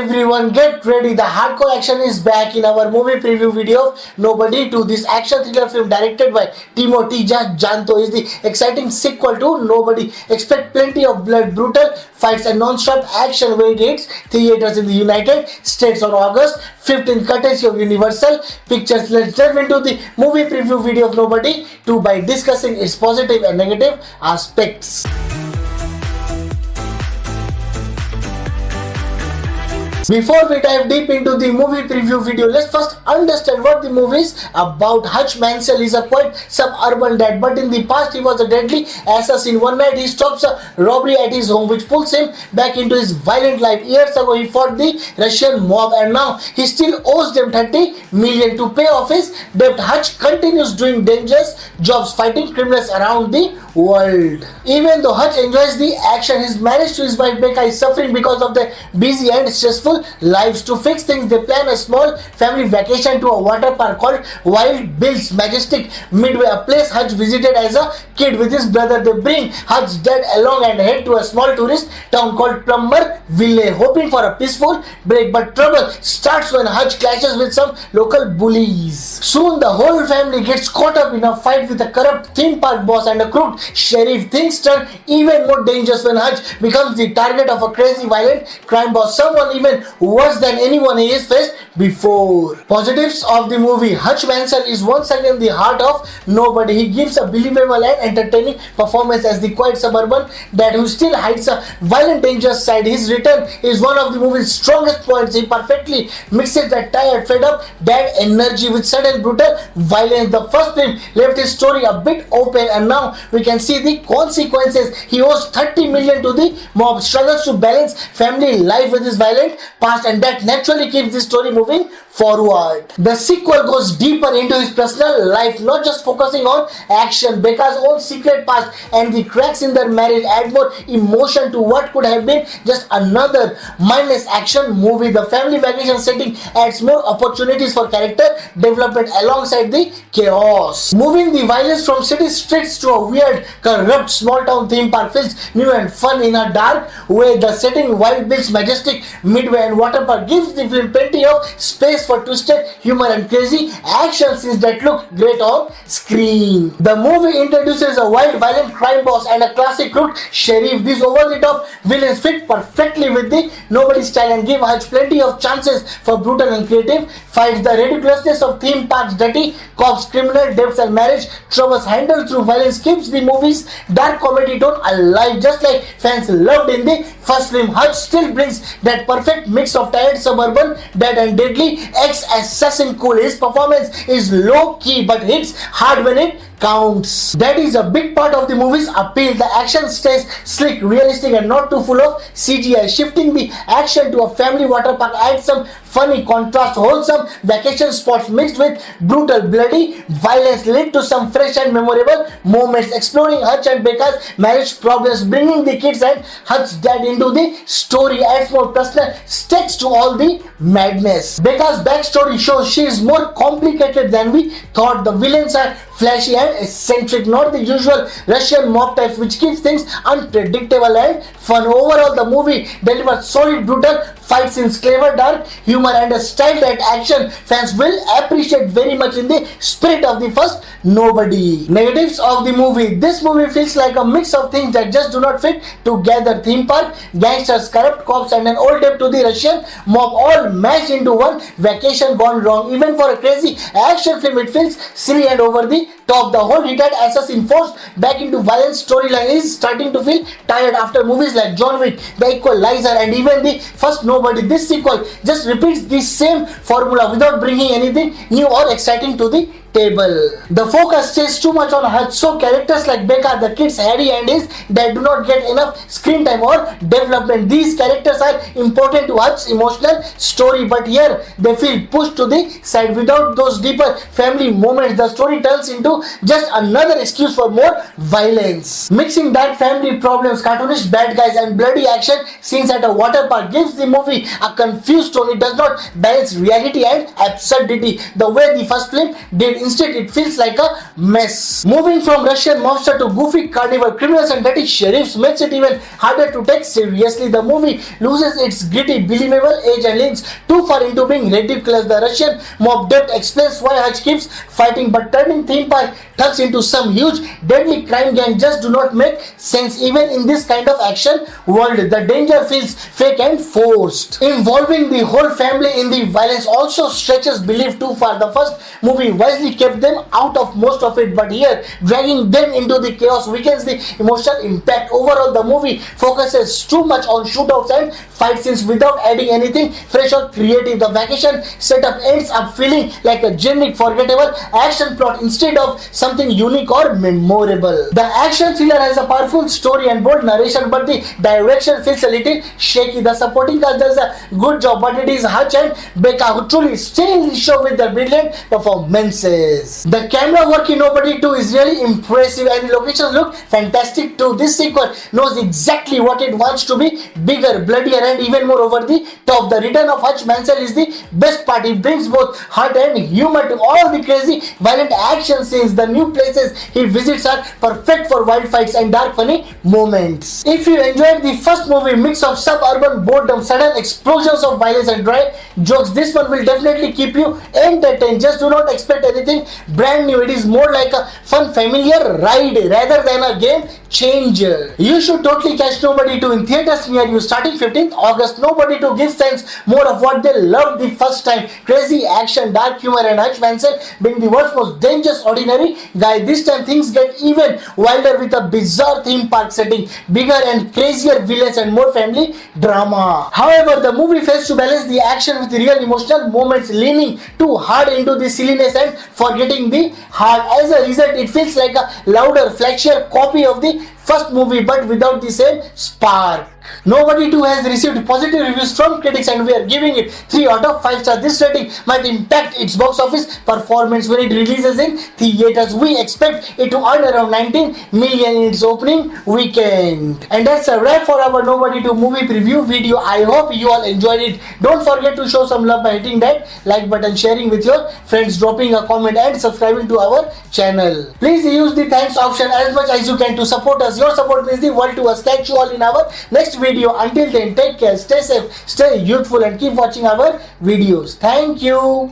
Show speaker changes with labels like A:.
A: Everyone get ready, the hardcore action is back in our movie preview video of Nobody 2. This action thriller film directed by Timothy Janto is the exciting sequel to Nobody. Expect plenty of blood, brutal fights and non-stop action when it hits theaters in the United States on August 15th, courtesy of Universal Pictures. Let's delve into the movie preview video of Nobody 2 by discussing its positive and negative aspects. Before we dive deep into the movie preview video, let's first understand what the movie is about. Hutch Mansell is a quite suburban dad, but in the past he was a deadly assassin. One night he stops a robbery at his home, which pulls him back into his violent life. Years ago he fought the Russian mob, and now he still owes them 30 million to pay off his debt. Hutch continues doing dangerous jobs, fighting criminals around the world. Even though Hutch enjoys the action, his marriage to his wife Becca is suffering because of their busy and stressful lives. To fix things, they plan a small family vacation to a water park called Wild Bill's Majestic Midway, a place Hutch visited as a kid with his brother. They bring Hutch's dad along and head to a small tourist town called Plummerville, hoping for a peaceful break. But trouble starts when Hutch clashes with some local bullies. Soon the whole family gets caught up in a fight with a corrupt theme park boss and a crooked sheriff. Things turn even more dangerous when Hutch becomes the target of a crazy violent crime boss, someone even worse than anyone he has faced before. Positives of the movie: Hutch Mansell is once again the heart of Nobody. He gives a believable and entertaining performance as the quiet suburban dad who still hides a violent, dangerous side. His return is one of the movie's strongest points. He perfectly mixes that tired, fed up dad energy with sudden brutal violence. The first film left his story a bit open, and now we can see the consequences. He owes 30 million to the mob, struggles to balance family life with his violent past, and that naturally keeps the story moving forward. The sequel goes deeper into his personal life, not just focusing on action. Becca's own secret past and the cracks in their marriage add more emotion to what could have been just another mindless action movie. The family vacation setting adds more opportunities for character development alongside the chaos. Moving the violence from city streets to a weird, corrupt small town theme park feels new and fun in a dark way. The setting, Wild Bill's Majestic Midway and water park, gives the film plenty of space for twisted humor and crazy action scenes that look great on screen. The movie introduces a wild, violent crime boss and a classic crooked sheriff. These over-the-top villains fit perfectly with the Nobody style and give Hutch plenty of chances for brutal and creative fights. The ridiculousness of theme parks, dirty cops, criminal debts and marriage troubles handled through violence keeps the movie's dark comedy tone alive. Just like fans loved in the first film, Hutch still brings that perfect mix of tired suburban dad and deadly ex-assassin cool. His performance is low-key but hits hard when it counts. That is a big part of the movie's appeal. The action stays slick, realistic and not too full of CGI. Shifting the action to a family water park adds some funny contrast. Wholesome vacation spots mixed with brutal, bloody violence lead to some fresh and memorable moments. Exploring Hutch and Becca's marriage problems, bringing the kids and Hutch's dad into the story adds more personal stakes to all the madness. Becca's backstory shows she is more complicated than we thought. The villains are flashy and eccentric, not the usual Russian mob types, which keeps things unpredictable and fun. Overall, the movie delivers solid, brutal fight scenes, clever, dark humor and a style that action fans will appreciate very much in the spirit of the first Nobody. Negatives of the movie: this movie feels like a mix of things that just do not fit together. Theme park, gangsters, corrupt cops and an old debt to the Russian mob all mashed into one vacation gone wrong. Even for a crazy action film, it feels silly and over the top. The whole retired assassin forced back into violent storyline is starting to feel tired after movies like John Wick, The Equalizer and even the first Nobody. This sequel just repeats the same formula without bringing anything new or exciting to the table. The focus stays too much on Hutch, so characters like Becca, the kids Harry and his dad do not get enough screen time or development. These characters are important to Hutch's emotional story, but here they feel pushed to the side. Without those deeper family moments, the story turns into just another excuse for more violence. Mixing dark family problems, cartoonish bad guys and bloody action scenes at a water park gives the movie a confused tone. It does not balance reality and absurdity the way the first film did. instead it feels like a mess. Moving from Russian mobster to goofy carnival criminals and dirty sheriffs makes it even harder to take seriously. The movie loses its gritty, believable edge and leans too far into being ridiculous. The Russian mob depth explains why Hutch keeps fighting, but turning theme park thugs into some huge, deadly crime gang just do not make sense even in this kind of action world. The danger feels fake and forced. Involving the whole family in the violence also stretches belief too far. The first movie wisely kept them out of most of it, but here dragging them into the chaos weakens the emotional impact. Overall, the movie focuses too much on shootouts and fight scenes without adding anything fresh or creative. The vacation setup ends up feeling like a generic, forgettable action plot instead of something unique or memorable. The action thriller has a powerful story and bold narration, but the direction feels a little shaky. The supporting cast does a good job, but it is Hutch and Becca who truly steal the show with their brilliant performances. The camera work in Nobody 2 is really impressive and the locations look fantastic too. This sequel knows exactly what it wants to be: bigger, bloodier and even more over the top. The return of Hutch Mansell is the best part. He brings both heart and humor to all the crazy violent action scenes. The new places he visits are perfect for wild fights and dark funny moments. If you enjoyed the first movie mix of suburban boredom, sudden explosions of violence and dry jokes, this one will definitely keep you entertained. Just do not expect anything brand new. It is more like a fun familiar ride rather than a game changer. You should totally catch Nobody 2 in theaters near you starting 15th August. Nobody 2 gives fans more of what they loved the first time: crazy action, dark humor and Hutch Mansell being the world's most dangerous ordinary guy. This time things get even wilder with a bizarre theme park setting, bigger and crazier villains and more family drama. However, the movie fails to balance the action with real emotional moments, leaning too hard into the silliness and forgetting the heart. As a result, it feels like a louder, flashier copy of the first movie but without the same spark. Nobody 2 has received positive reviews from critics and we are giving it 3 out of 5 stars. This rating might impact its box office performance when it releases in theaters. We expect it to earn around 19 million in its opening weekend. And that's a wrap for our Nobody 2 movie preview video. I hope you all enjoyed it. Don't forget to show some love by hitting that like button, sharing with your friends, dropping a comment and subscribing to our channel. Please use the thanks option as much as you can to support us. Your support means the world to us. Catch you all in our next video. Until then, take care, stay safe, stay youthful and keep watching our videos. Thank you.